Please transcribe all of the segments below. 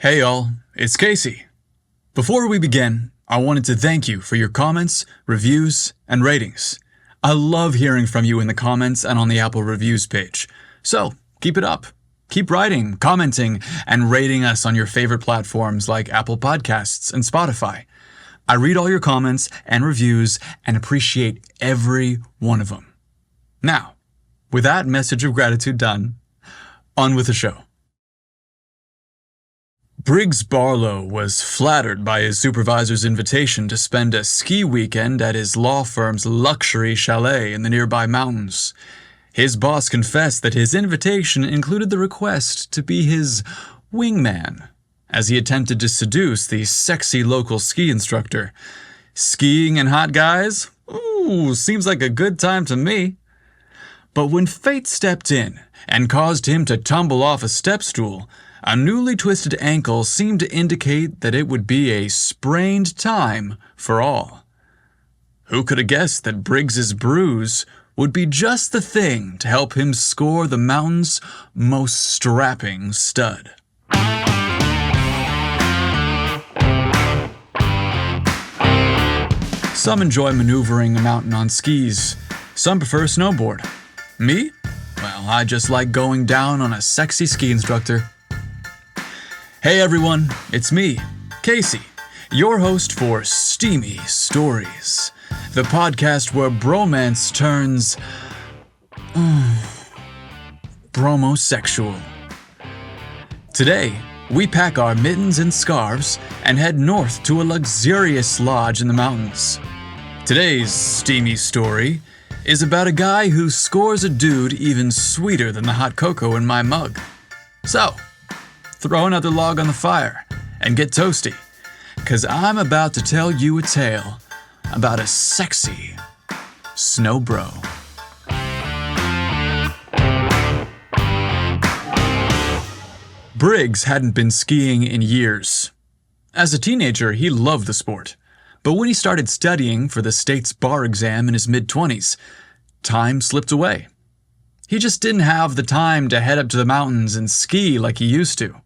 Hey y'all, it's Casey. Before we begin, I wanted to thank you for your comments, reviews, and ratings. I love hearing from you in the comments and on the Apple Reviews page. So, keep it up. Keep writing, commenting, and rating us on your favorite platforms like Apple Podcasts and Spotify. I read all your comments and reviews and appreciate every one of them. Now, with that message of gratitude done, on with the show. Briggs Barlow was flattered by his supervisor's invitation to spend a ski weekend at his law firm's luxury chalet in the nearby mountains. His boss confessed that his invitation included the request to be his wingman, as he attempted to seduce the sexy local ski instructor. Skiing and hot guys? Ooh, seems like a good time to me. But when fate stepped in and caused him to tumble off a step stool, a newly twisted ankle seemed to indicate that it would be a sprained time for all. Who could have guessed that Briggs's bruise would be just the thing to help him score the mountain's most strapping stud? Some enjoy maneuvering a mountain on skis. Some prefer snowboard. Me? Well, I just like going down on a sexy ski instructor. Hey everyone, it's me, Casey, your host for STEAMY Stories, the podcast where bromance turns bromosexual. Today, we pack our mittens and scarves and head north to a luxurious lodge in the mountains. Today's steamy story is about a guy who scores a dude even sweeter than the hot cocoa in my mug. So, throw another log on the fire and get toasty, 'cause I'm about to tell you a tale about a sexy snow bro. Briggs hadn't been skiing in years. As a teenager, he loved the sport. But when he started studying for the state's bar exam in his mid-20s, time slipped away. He just didn't have the time to head up to the mountains and ski like he used to.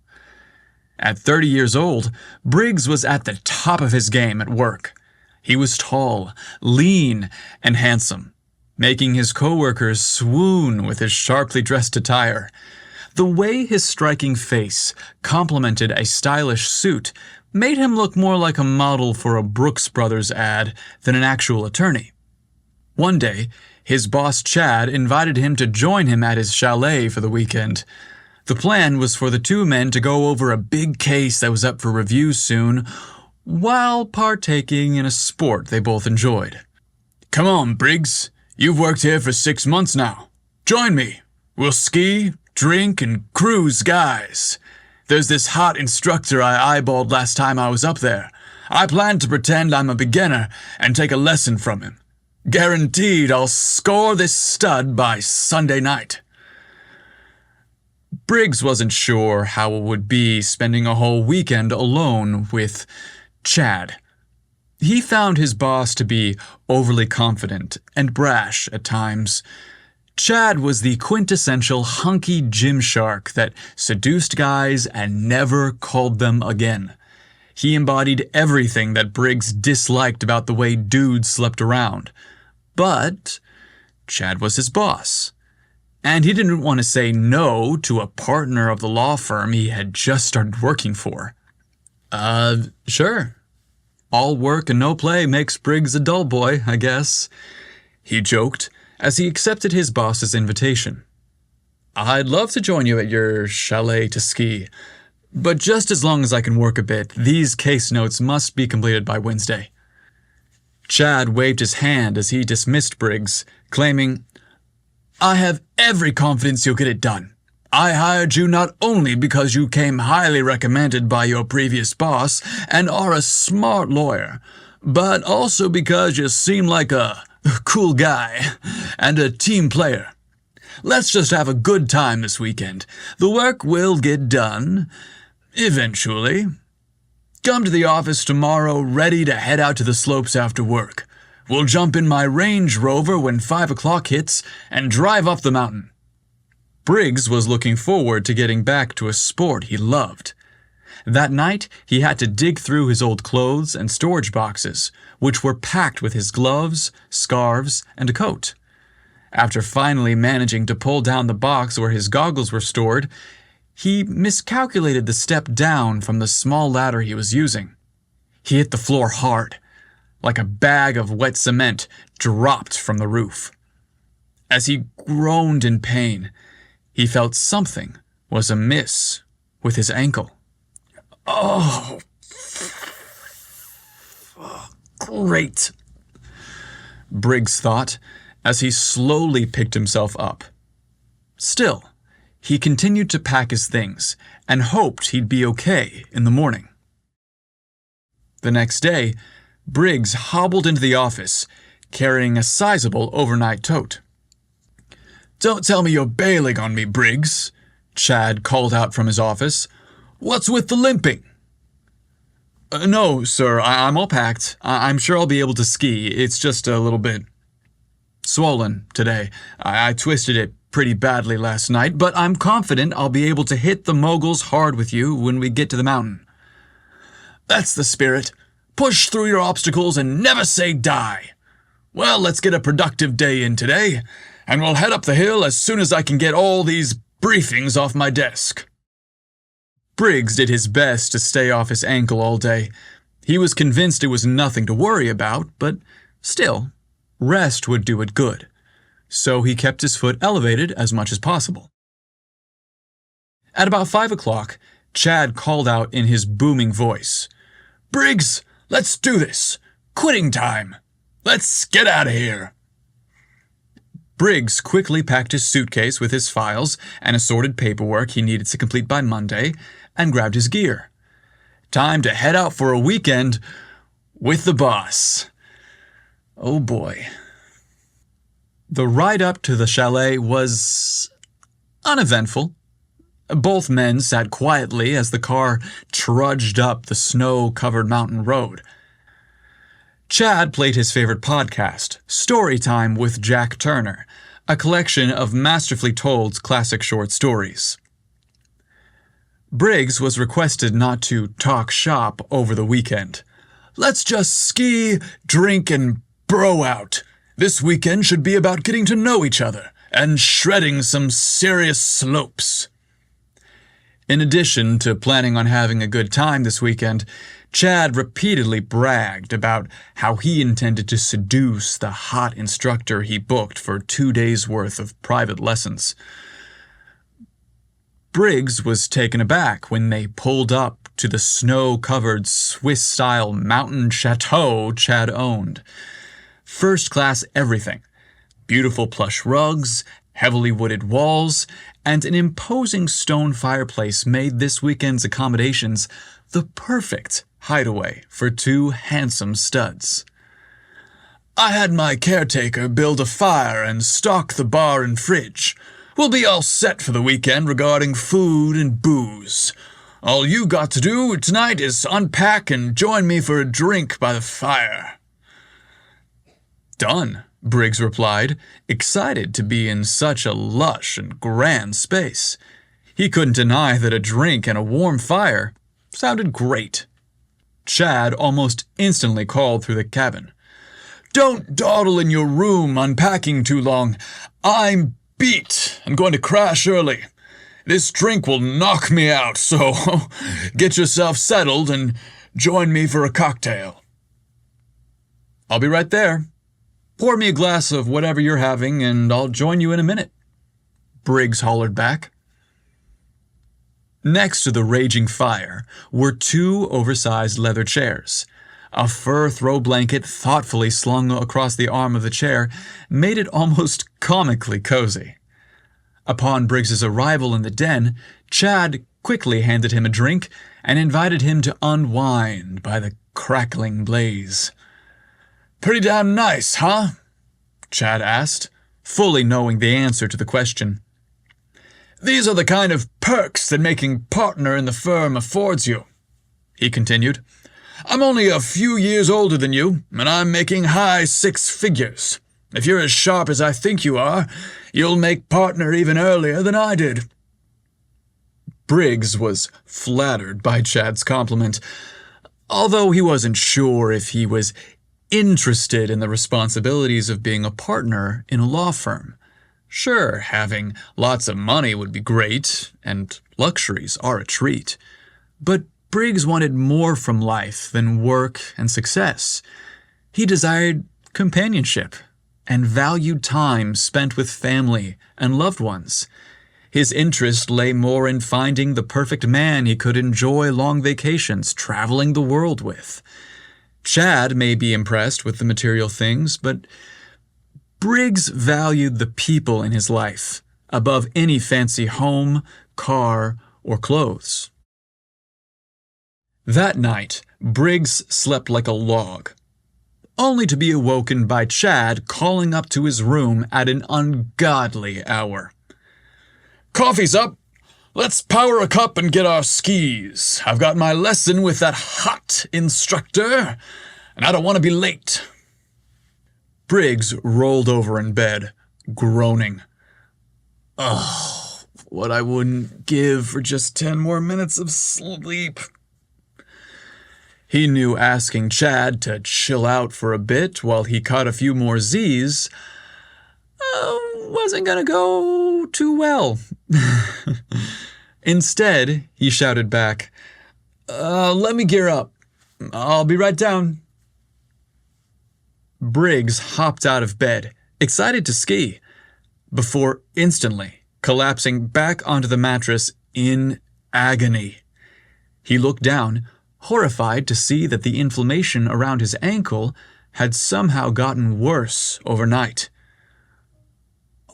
At 30 years old, Briggs was at the top of his game at work. He was tall, lean, and handsome, making his coworkers swoon with his sharply dressed attire. The way his striking face complemented a stylish suit made him look more like a model for a Brooks Brothers ad than an actual attorney. One day, his boss Chad invited him to join him at his chalet for the weekend. The plan was for the two men to go over a big case that was up for review soon, while partaking in a sport they both enjoyed. Come on, Briggs. You've worked here for 6 months now. Join me. We'll ski, drink, and cruise guys. There's this hot instructor I eyeballed last time I was up there. I plan to pretend I'm a beginner and take a lesson from him. Guaranteed I'll score this stud by Sunday night. Briggs wasn't sure how it would be spending a whole weekend alone with Chad. He found his boss to be overly confident and brash at times. Chad was the quintessential hunky Gymshark that seduced guys and never called them again. He embodied everything that Briggs disliked about the way dudes slept around. But Chad was his boss. And he didn't want to say no to a partner of the law firm he had just started working for. Sure. All work and no play makes Briggs a dull boy, I guess, he joked as he accepted his boss's invitation. I'd love to join you at your chalet to ski, but just as long as I can work a bit, these case notes must be completed by Wednesday. Chad waved his hand as he dismissed Briggs, claiming, I have every confidence you'll get it done. I hired you not only because you came highly recommended by your previous boss and are a smart lawyer, but also because you seem like a cool guy and a team player. Let's just have a good time this weekend. The work will get done, eventually. Come to the office tomorrow ready to head out to the slopes after work. We'll jump in my Range Rover when 5 o'clock hits and drive up the mountain. Briggs was looking forward to getting back to a sport he loved. That night, he had to dig through his old clothes and storage boxes, which were packed with his gloves, scarves, and a coat. After finally managing to pull down the box where his goggles were stored, he miscalculated the step down from the small ladder he was using. He hit the floor hard, like a bag of wet cement dropped from the roof. As he groaned in pain, he felt something was amiss with his ankle. Oh, great, Briggs thought as he slowly picked himself up. Still, he continued to pack his things and hoped he'd be okay in the morning. The next day, Briggs hobbled into the office, carrying a sizable overnight tote. "Don't tell me you're bailing on me, Briggs," Chad called out from his office. "What's with the limping?" No, sir, I'm all packed. I'm sure I'll be able to ski. It's just a little bit swollen today. I twisted it pretty badly last night, but I'm confident I'll be able to hit the moguls hard with you when we get to the mountain." "That's the spirit. Push through your obstacles and never say die. Well, let's get a productive day in today, and we'll head up the hill as soon as I can get all these briefings off my desk." Briggs did his best to stay off his ankle all day. He was convinced it was nothing to worry about, but still, rest would do it good. So he kept his foot elevated as much as possible. At about 5 o'clock, Chad called out in his booming voice, "Briggs, let's do this. Quitting time. Let's get out of here." Briggs quickly packed his suitcase with his files and assorted paperwork he needed to complete by Monday and grabbed his gear. Time to head out for a weekend with the boss. Oh boy. The ride up to the chalet was uneventful. Both men sat quietly as the car trudged up the snow-covered mountain road. Chad played his favorite podcast, Storytime with Jack Turner, a collection of masterfully told classic short stories. Briggs was requested not to talk shop over the weekend. "Let's just ski, drink, and bro out. This weekend should be about getting to know each other and shredding some serious slopes." In addition to planning on having a good time this weekend, Chad repeatedly bragged about how he intended to seduce the hot instructor he booked for 2 days' worth of private lessons. Briggs was taken aback when they pulled up to the snow-covered Swiss-style mountain chateau Chad owned. First-class everything. Beautiful plush rugs, heavily wooded walls, and an imposing stone fireplace made this weekend's accommodations the perfect hideaway for 2 handsome studs. "I had my caretaker build a fire and stock the bar and fridge. We'll be all set for the weekend regarding food and booze. All you got to do tonight is unpack and join me for a drink by the fire." "Done," Briggs replied, excited to be in such a lush and grand space. He couldn't deny that a drink and a warm fire sounded great. Chad almost instantly called through the cabin. "Don't dawdle in your room unpacking too long. I'm beat and going to crash early. This drink will knock me out, so get yourself settled and join me for a cocktail." "I'll be right there. Pour me a glass of whatever you're having, and I'll join you in a minute," Briggs hollered back. Next to the raging fire were 2 oversized leather chairs. A fur throw blanket thoughtfully slung across the arm of the chair made it almost comically cozy. Upon Briggs's arrival in the den, Chad quickly handed him a drink and invited him to unwind by the crackling blaze. "Pretty damn nice, huh?" Chad asked, fully knowing the answer to the question. "These are the kind of perks that making partner in the firm affords you," he continued. "I'm only a few years older than you, and I'm making high 6 figures. If you're as sharp as I think you are, you'll make partner even earlier than I did." Briggs was flattered by Chad's compliment, although he wasn't sure if he was interested in the responsibilities of being a partner in a law firm. Sure, having lots of money would be great, and luxuries are a treat. But Briggs wanted more from life than work and success. He desired companionship and valued time spent with family and loved ones. His interest lay more in finding the perfect man he could enjoy long vacations traveling the world with. Chad may be impressed with the material things, but Briggs valued the people in his life above any fancy home, car, or clothes. That night, Briggs slept like a log, only to be awoken by Chad calling up to his room at an ungodly hour. "Coffee's up. Let's power a cup and get our skis. I've got my lesson with that hot instructor, and I don't want to be late." Briggs rolled over in bed, groaning. "Oh, what I wouldn't give for just 10 more minutes of sleep." He knew asking Chad to chill out for a bit while he caught a few more Z's wasn't gonna go too well. Instead, he shouted back, "Let me gear up. I'll be right down." Briggs hopped out of bed, excited to ski, before instantly collapsing back onto the mattress in agony. He looked down, horrified to see that the inflammation around his ankle had somehow gotten worse overnight.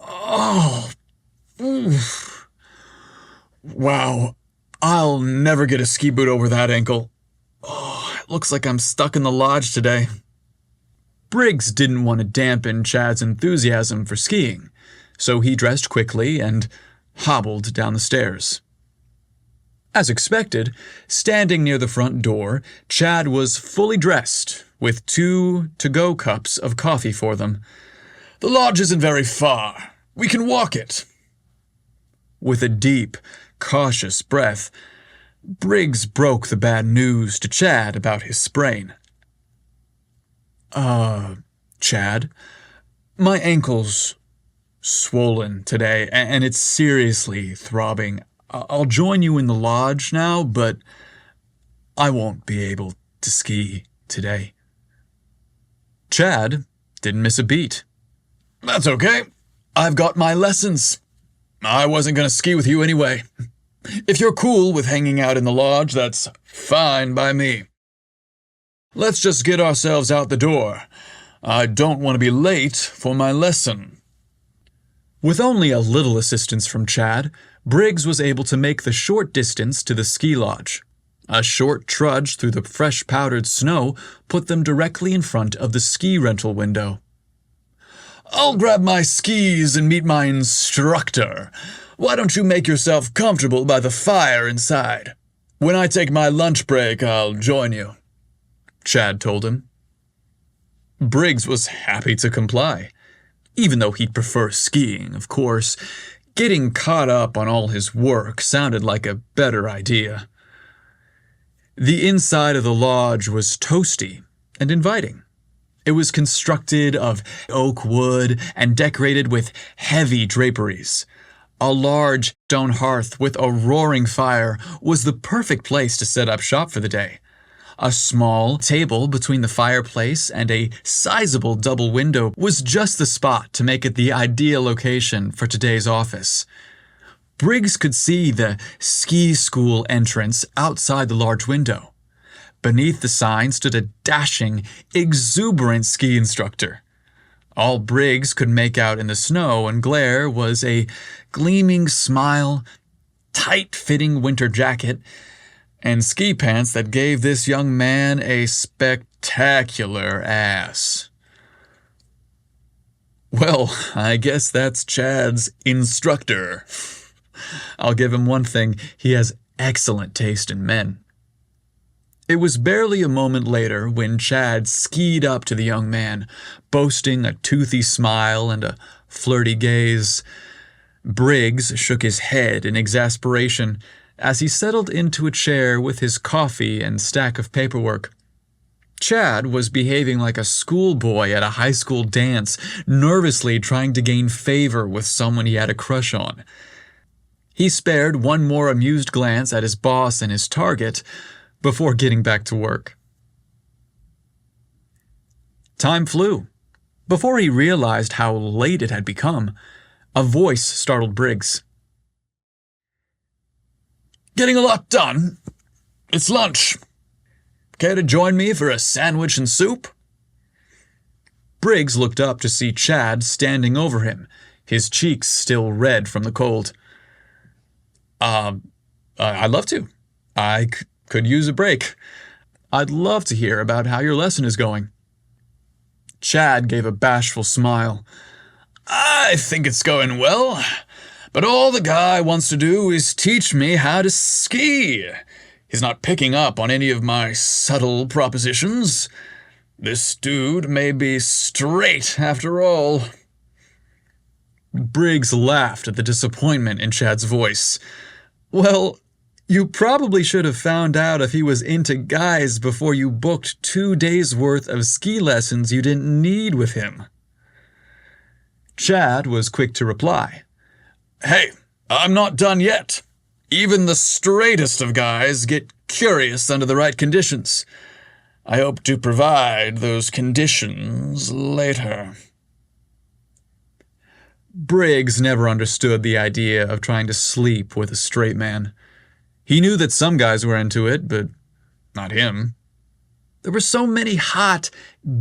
"Oh, oof. Wow, I'll never get a ski boot over that ankle. Oh, it looks like I'm stuck in the lodge today." Briggs didn't want to dampen Chad's enthusiasm for skiing, so he dressed quickly and hobbled down the stairs. As expected, standing near the front door, Chad was fully dressed, with 2 to-go cups of coffee for them. "The lodge isn't very far. We can walk it." With a deep, cautious breath, Briggs broke the bad news to Chad about his sprain. Chad, my ankle's swollen today, and it's seriously throbbing. I'll join you in the lodge now, but I won't be able to ski today." Chad didn't miss a beat. "That's okay. I've got my lessons. I wasn't going to ski with you anyway. If you're cool with hanging out in the lodge, that's fine by me. Let's just get ourselves out the door. I don't want to be late for my lesson." With only a little assistance from Chad, Briggs was able to make the short distance to the ski lodge. A short trudge through the fresh powdered snow put them directly in front of the ski rental window. "I'll grab my skis and meet my instructor. Why don't you make yourself comfortable by the fire inside? When I take my lunch break, I'll join you," Chad told him. Briggs was happy to comply. Even though he'd prefer skiing, of course, getting caught up on all his work sounded like a better idea. The inside of the lodge was toasty and inviting. It was constructed of oak wood and decorated with heavy draperies. A large stone hearth with a roaring fire was the perfect place to set up shop for the day. A small table between the fireplace and a sizable double window was just the spot to make it the ideal location for today's office. Briggs could see the ski school entrance outside the large window. Beneath the sign stood a dashing, exuberant ski instructor. All Briggs could make out in the snow and glare was a gleaming smile, tight-fitting winter jacket, and ski pants that gave this young man a spectacular ass. Well, I guess that's Chad's instructor. I'll give him one thing, he has excellent taste in men. It was barely a moment later when Chad skied up to the young man, boasting a toothy smile and a flirty gaze. Briggs shook his head in exasperation as he settled into a chair with his coffee and stack of paperwork. Chad was behaving like a schoolboy at a high school dance, nervously trying to gain favor with someone he had a crush on. He spared one more amused glance at his boss and his target before getting back to work. Time flew. Before he realized how late it had become, a voice startled Briggs. "Getting a lot done. It's lunch. Care to join me for a sandwich and soup?" Briggs looked up to see Chad standing over him, his cheeks still red from the cold. I'd love to. I could use a break. I'd love to hear about how your lesson is going." Chad gave a bashful smile. "I think it's going well, but all the guy wants to do is teach me how to ski. He's not picking up on any of my subtle propositions. This dude may be straight after all." Briggs laughed at the disappointment in Chad's voice. "Well, you probably should have found out if he was into guys before you booked 2 days' worth of ski lessons you didn't need with him." Chad was quick to reply. "Hey, I'm not done yet. Even the straightest of guys get curious under the right conditions. I hope to provide those conditions later." Briggs never understood the idea of trying to sleep with a straight man. He knew that some guys were into it, but not him. There were so many hot,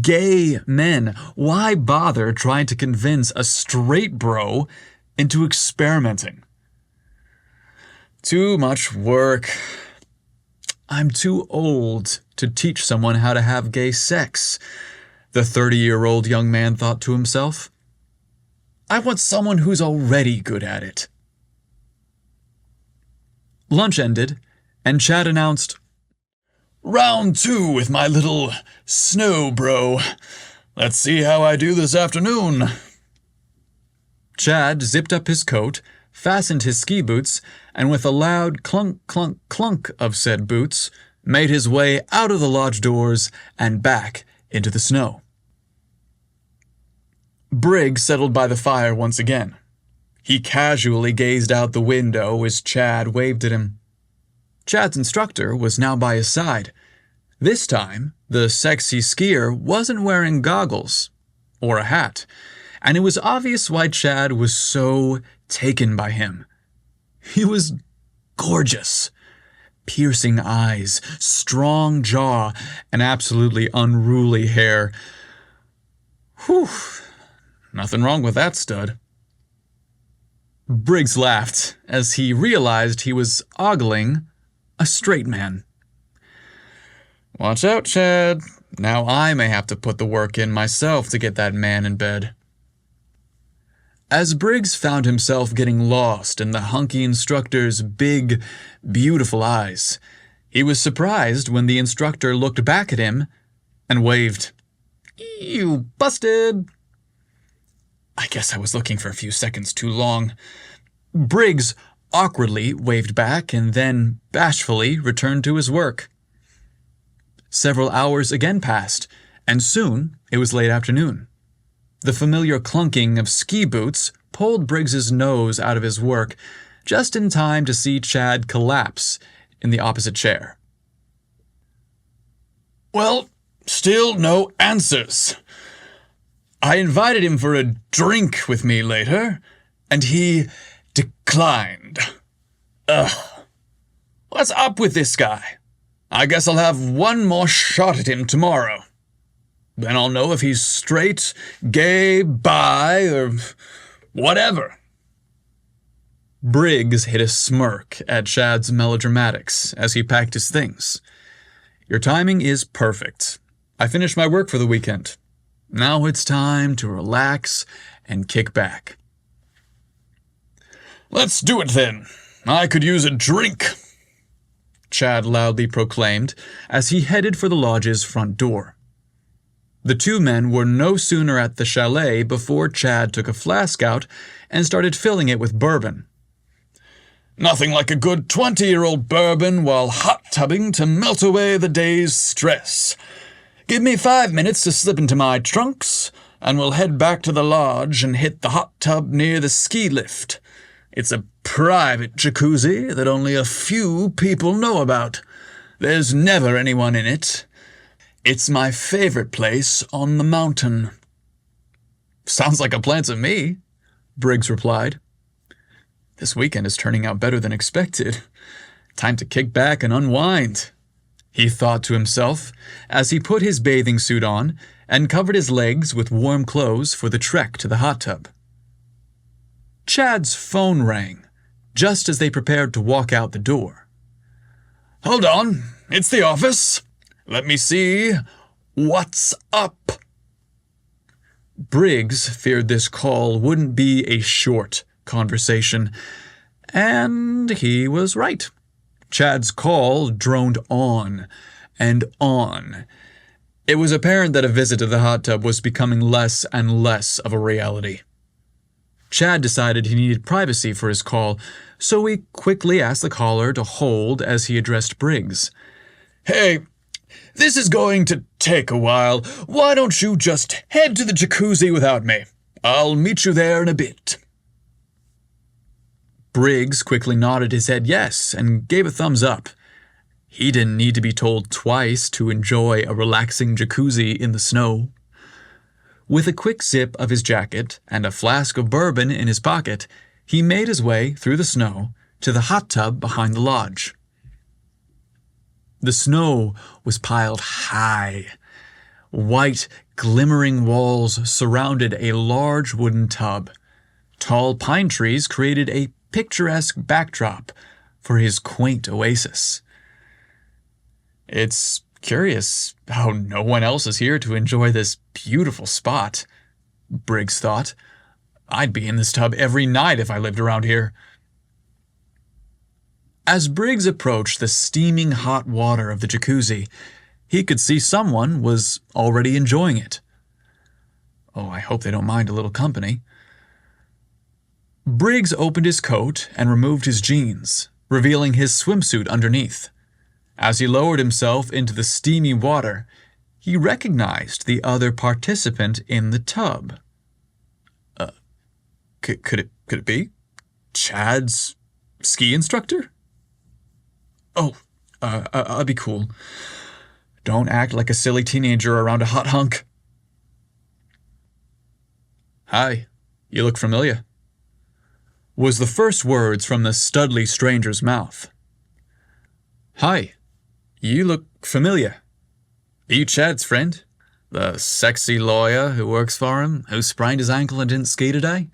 gay men. Why bother trying to convince a straight bro into experimenting? Too much work. I'm too old to teach someone how to have gay sex, the 30-year-old young man thought to himself. I want someone who's already good at it. Lunch ended, and Chad announced, "Round 2 with my little snow bro. Let's see how I do this afternoon." Chad zipped up his coat, fastened his ski boots, and with a loud clunk, clunk, clunk of said boots, made his way out of the lodge doors and back into the snow. Briggs settled by the fire once again. He casually gazed out the window as Chad waved at him. Chad's instructor was now by his side. This time, the sexy skier wasn't wearing goggles or a hat, and it was obvious why Chad was so taken by him. He was gorgeous. Piercing eyes, strong jaw, and absolutely unruly hair. Whew. Nothing wrong with that stud. Briggs laughed as he realized he was ogling a straight man. Watch out, Chad. Now I may have to put the work in myself to get that man in bed. As Briggs found himself getting lost in the hunky instructor's big, beautiful eyes, he was surprised when the instructor looked back at him and waved. "You busted!" I guess I was looking for a few seconds too long. Briggs awkwardly waved back and then bashfully returned to his work. Several hours again passed, and soon it was late afternoon. The familiar clunking of ski boots pulled Briggs's nose out of his work just in time to see Chad collapse in the opposite chair. "Well, still no answers. I invited him for a drink with me later, and he declined. Ugh. What's up with this guy? I guess I'll have one more shot at him tomorrow. Then I'll know if he's straight, gay, bi, or whatever." Briggs hit a smirk at Chad's melodramatics as he packed his things. "Your timing is perfect. I finished my work for the weekend. Now it's time to relax and kick back." "Let's do it then. I could use a drink," Chad loudly proclaimed as he headed for the lodge's front door. The two men were no sooner at the chalet before Chad took a flask out and started filling it with bourbon. Nothing like a good 20-year-old bourbon while hot tubbing to melt away the day's stress. Give me 5 minutes to slip into my trunks, and we'll head back to the lodge and hit the hot tub near the ski lift. It's a private jacuzzi that only a few people know about. There's never anyone in it. It's my favorite place on the mountain." "Sounds like a plan to me," Briggs replied. "This weekend is turning out better than expected. Time to kick back and unwind," he thought to himself as he put his bathing suit on and covered his legs with warm clothes for the trek to the hot tub. Chad's phone rang just as they prepared to walk out the door. "Hold on, it's the office. Let me see. What's up?" Briggs feared this call wouldn't be a short conversation, and he was right. Chad's call droned on and on. It was apparent that a visit to the hot tub was becoming less and less of a reality. Chad decided he needed privacy for his call, so he quickly asked the caller to hold as he addressed Briggs. "Hey, this is going to take a while. Why don't you just head to the jacuzzi without me? I'll meet you there in a bit." Briggs quickly nodded his head yes and gave a thumbs up. He didn't need to be told twice to enjoy a relaxing jacuzzi in the snow. With a quick zip of his jacket and a flask of bourbon in his pocket, he made his way through the snow to the hot tub behind the lodge. The snow was piled high. White, glimmering walls surrounded a large wooden tub. Tall pine trees created a picturesque backdrop for his quaint oasis. "It's curious how no one else is here to enjoy this beautiful spot," Briggs thought. "I'd be in this tub every night if I lived around here." As Briggs approached the steaming hot water of the jacuzzi, he could see someone was already enjoying it. "Oh, I hope they don't mind a little company." Briggs opened his coat and removed his jeans, revealing his swimsuit underneath. As he lowered himself into the steamy water, he recognized the other participant in the tub. Could it be Chad's ski instructor? "Oh, I'll be cool. Don't act like a silly teenager around a hot hunk." "Hi, you look familiar," was the first words from the studly stranger's mouth. "Hi, you look familiar. Are you Chad's friend? The sexy lawyer who works for him, who sprained his ankle and didn't ski today?"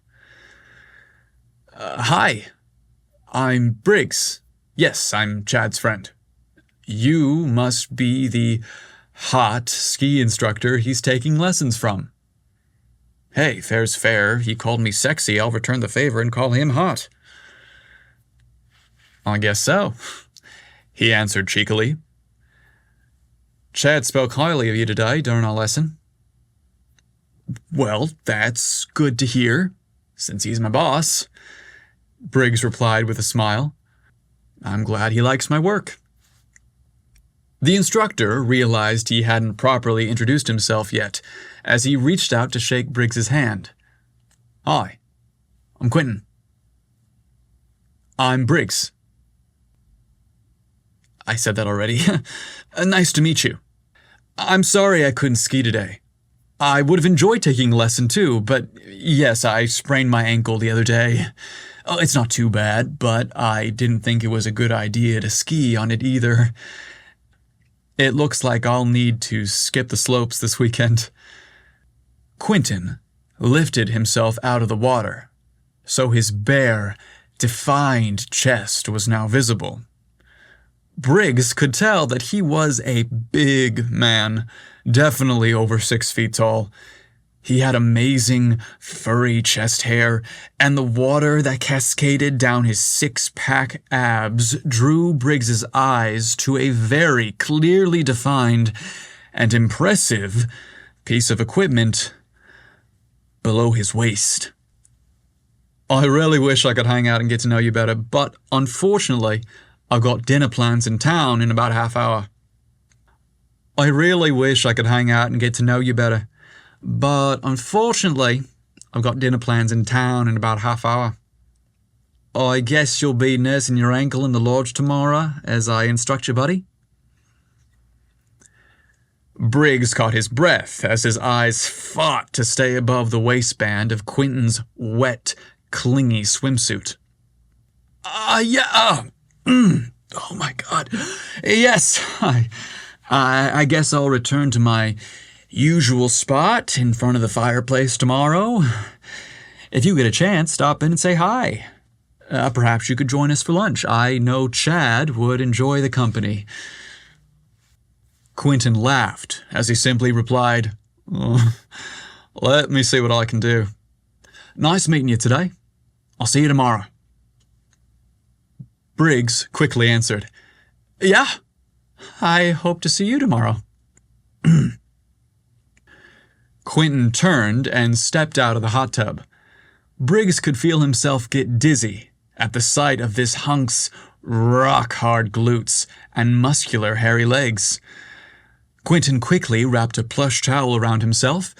Hi, I'm Briggs. Yes, I'm Chad's friend. You must be the hot ski instructor he's taking lessons from." "Hey, fair's fair. He called me sexy. I'll return the favor and call him hot." "I guess so," he answered cheekily. "Chad spoke highly of you today during our lesson." "Well, that's good to hear, since he's my boss," Briggs replied with a smile. "I'm glad he likes my work." The instructor realized he hadn't properly introduced himself yet, as he reached out to shake Briggs's hand. "Hi, I'm Quentin." "I'm Briggs." "I said that already." "Nice to meet you. I'm sorry I couldn't ski today. I would have enjoyed taking a lesson too, but yes, I sprained my ankle the other day. Oh, it's not too bad, but I didn't think it was a good idea to ski on it either. It looks like I'll need to skip the slopes this weekend." Quentin lifted himself out of the water, so his bare, defined chest was now visible. Briggs could tell that he was a big man, definitely over 6 feet tall. He had amazing, furry chest hair, and the water that cascaded down his six-pack abs drew Briggs's eyes to a very clearly defined and impressive piece of equipment below his waist. I really wish I could hang out and get to know you better, but unfortunately, I've got dinner plans in town in about a half hour. I really wish I could hang out and get to know you better, but unfortunately, I've got dinner plans in town in about a half hour. I guess you'll be nursing your ankle in the lodge tomorrow as I instruct you, buddy? Briggs caught his breath as his eyes fought to stay above the waistband of Quentin's wet, clingy swimsuit. Yeah. Oh my God. Yes, I guess I'll return to my usual spot in front of the fireplace tomorrow. If you get a chance, stop in and say hi. Perhaps you could join us for lunch. I know Chad would enjoy the company. Quentin laughed as he simply replied, let me see what I can do. Nice meeting you today. I'll see you tomorrow. Briggs quickly answered, yeah, I hope to see you tomorrow. Quentin turned and stepped out of the hot tub. Briggs could feel himself get dizzy at the sight of this hunk's rock-hard glutes and muscular hairy legs. Quentin quickly wrapped a plush towel around himself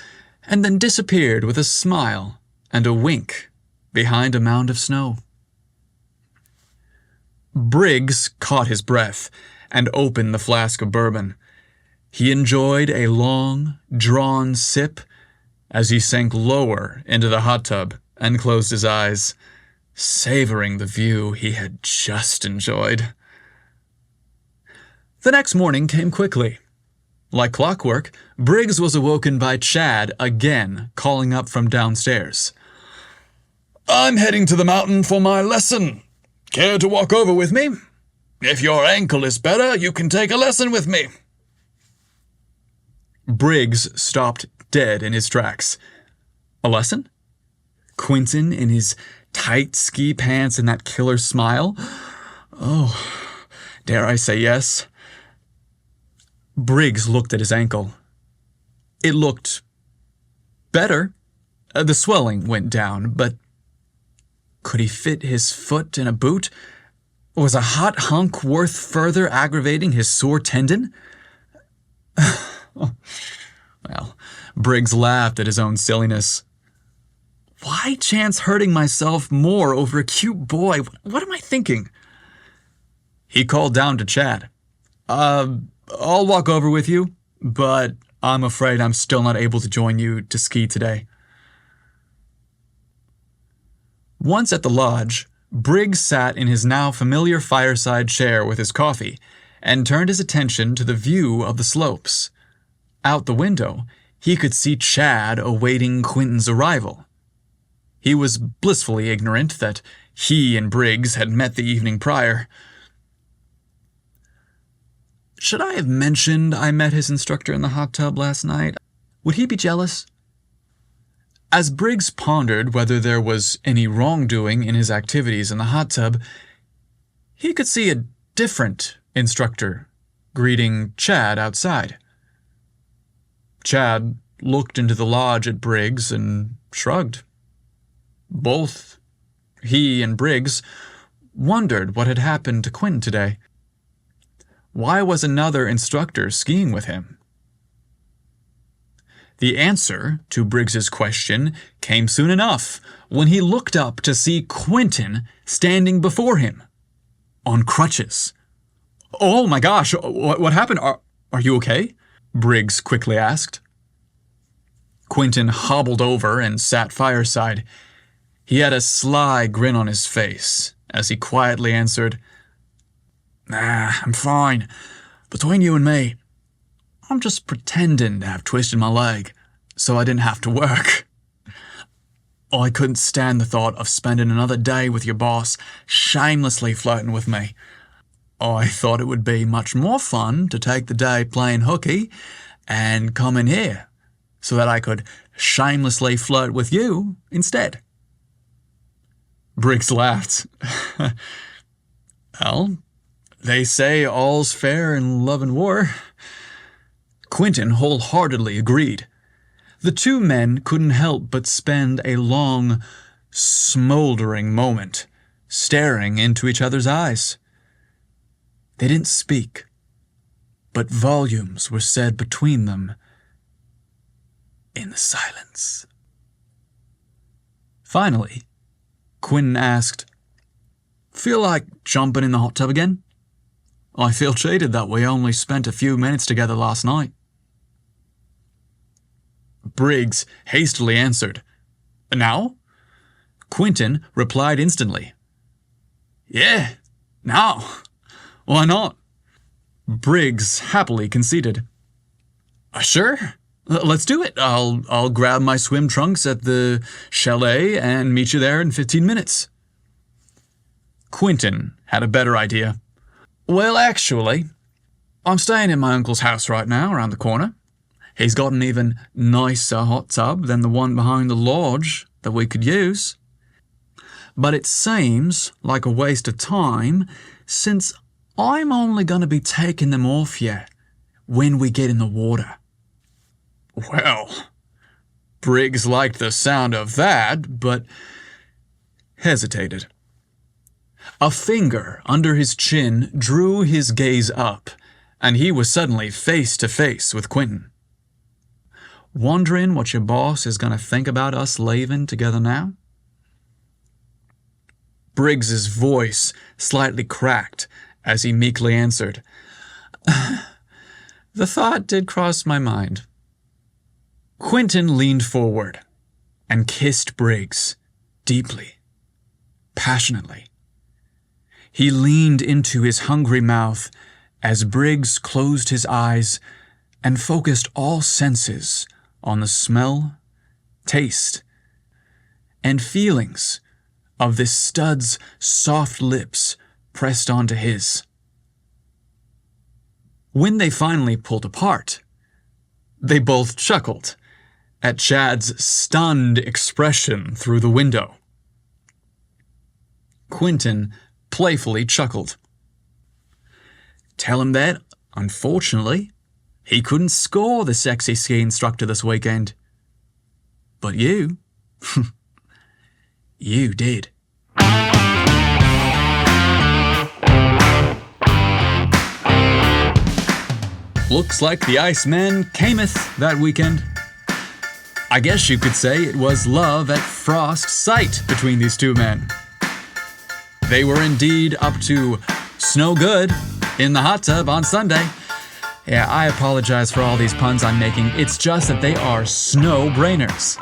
and then disappeared with a smile and a wink behind a mound of snow. Briggs caught his breath and opened the flask of bourbon. He enjoyed a long, drawn sip as he sank lower into the hot tub and closed his eyes, savoring the view he had just enjoyed. The next morning came quickly. Like clockwork, Briggs was awoken by Chad again calling up from downstairs. I'm heading to the mountain for my lesson. Care to walk over with me? If your ankle is better, you can take a lesson with me. Briggs stopped dead in his tracks. A lesson? Quentin in his tight ski pants and that killer smile? Oh, dare I say yes? Briggs looked at his ankle. It looked better. The swelling went down, but could he fit his foot in a boot? Was a hot hunk worth further aggravating his sore tendon? Well, Briggs laughed at his own silliness. Why chance hurting myself more over a cute boy? What am I thinking? He called down to Chad. I'll walk over with you, but I'm afraid I'm still not able to join you to ski today. Once at the lodge, Briggs sat in his now familiar fireside chair with his coffee and turned his attention to the view of the slopes. Out the window, he could see Chad awaiting Quentin's arrival. He was blissfully ignorant that he and Briggs had met the evening prior. Should I have mentioned I met his instructor in the hot tub last night? Would he be jealous? As Briggs pondered whether there was any wrongdoing in his activities in the hot tub, he could see a different instructor greeting Chad outside. Chad looked into the lodge at Briggs and shrugged. Both he and Briggs wondered what had happened to Quentin today. Why was another instructor skiing with him? The answer to Briggs's question came soon enough when he looked up to see Quentin standing before him, on crutches. Oh my gosh, what happened? Are you okay? Briggs quickly asked. Quentin hobbled over and sat fireside. He had a sly grin on his face as he quietly answered, I'm fine. Between you and me, I'm just pretending to have twisted my leg so I didn't have to work. I couldn't stand the thought of spending another day with your boss shamelessly flirting with me. I thought it would be much more fun to take the day playing hooky and come in here so that I could shamelessly flirt with you instead. Briggs laughed. Well, they say all's fair in love and war. Quentin wholeheartedly agreed. The two men couldn't help but spend a long, smoldering moment, staring into each other's eyes. They didn't speak, but volumes were said between them in the silence. Finally, Quentin asked, "Feel like jumping in the hot tub again? I feel cheated that we only spent a few minutes together last night." Briggs hastily answered, "Now?" Quentin replied instantly, "Yeah, now. Why not?" Briggs happily conceded, "Sure, let's do it. I'll grab my swim trunks at the chalet and meet you there in 15 minutes. Quentin had a better idea. "Well, actually, I'm staying in my uncle's house right now, around the corner. He's got an even nicer hot tub than the one behind the lodge that we could use. But it seems like a waste of time, since I'm only going to be taking them off you when we get in the water." Well, Briggs liked the sound of that, but hesitated. A finger under his chin drew his gaze up, and he was suddenly face to face with Quentin. "Wondering what your boss is going to think about us leaving together now?" Briggs's voice slightly cracked as he meekly answered, "The thought did cross my mind." Quentin leaned forward and kissed Briggs deeply, passionately. He leaned into his hungry mouth as Briggs closed his eyes and focused all senses on the smell, taste, and feelings of this stud's soft lips pressed onto his. When they finally pulled apart, they both chuckled at Chad's stunned expression through the window. Quentin playfully chuckled. "Tell him that, unfortunately, he couldn't score the sexy ski instructor this weekend. But you, you did." Looks like the Iceman cameth that weekend. I guess you could say it was love at frost sight between these two men. They were indeed up to snow good in the hot tub on Sunday. Yeah, I apologize for all these puns I'm making. It's just that they are snow-brainers.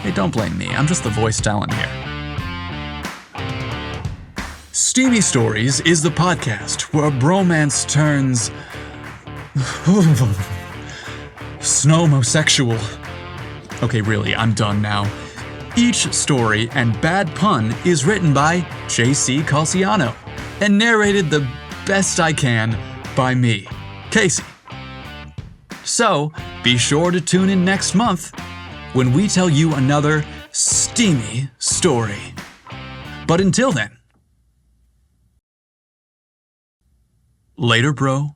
Hey, don't blame me. I'm just the voice talent here. Steamy Stories is the podcast where bromance turns snowmosexual. Okay, really, I'm done now. Each story and bad pun is written by JC Calciano and narrated the best I can by me, Casey. So, be sure to tune in next month when we tell you another steamy story. But until then, later, bro.